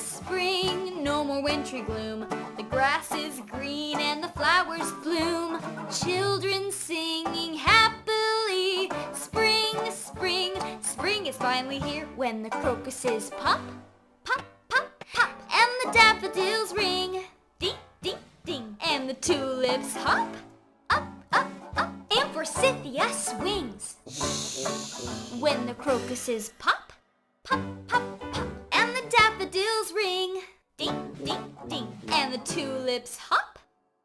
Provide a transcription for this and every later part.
spring, no more wintry gloom. The grass is green and the flowers bloom. Children singing happily. Spring, spring, spring is finally here. When the crocuses pop, pop, pop, pop, and the daffodils ring. Ding, ding, ding, and the tulips hop, up, up, up, and forsythia swings. When the crocuses pop, pop, pop, pop, and the daffodils ring. Ding, ding, ding, and the tulips hop,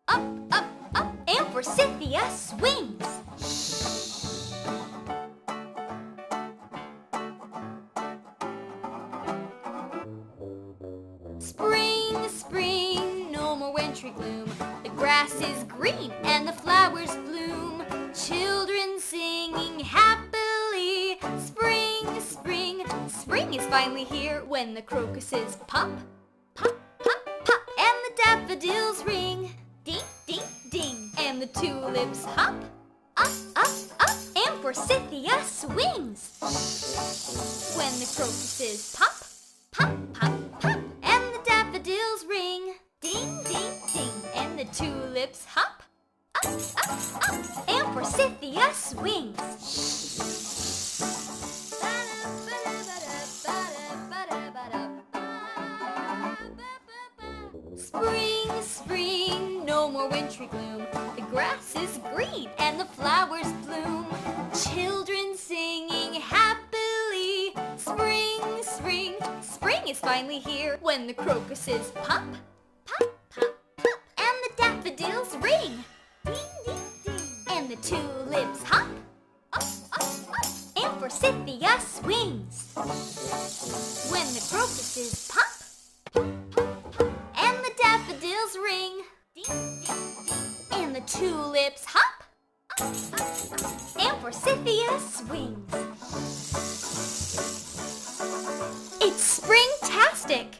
up, up, up, and forsythia swings. Spring, spring, no more wintry gloom. The grass is green and the flowers bloom. Children singing happily. Spring, spring, spring is finally here. When the crocuses pop, pop, pop, pop, and the daffodils ring. Ding, ding, ding, and the tulips hop, up, up, up, and forsythia swings. When the crocuses pop, pop, pop, pop, and the daffodils ring. Ding, ding, ding, and the tulips hop, up, up, up, and forsythia swings. Spring, spring, no more wintry gloom. The grass is green and the flowers bloom. Children singing happily. Spring, spring, spring is finally here. When the crocuses pop, pop, pop, pop, and the daffodils ring. Ding, ding, ding, and the tulips hop, up, up, up, and forsythia swings. When the crocuses pop, and the daffodils ring. Ding, ding, ding, and the tulips hop, up, up, up, and forsythia swings. It's spring-tastic!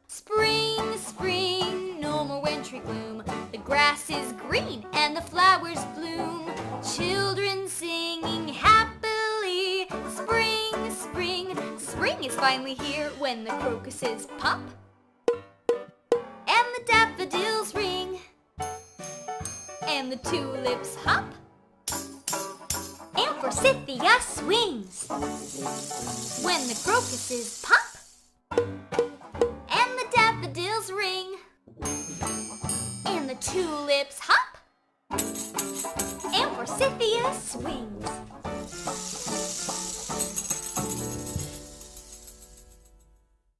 Spring, spring, no more wintry gloom. The grass is green and the flowers bloom. Children singing happily. Spring, spring, spring is finally here. When the crocuses pop, and the daffodils ring, and the tulips hop, and forsythia swings. When the crocuses pop, and the daffodils ring, and the tulips hop, and forsythia swings.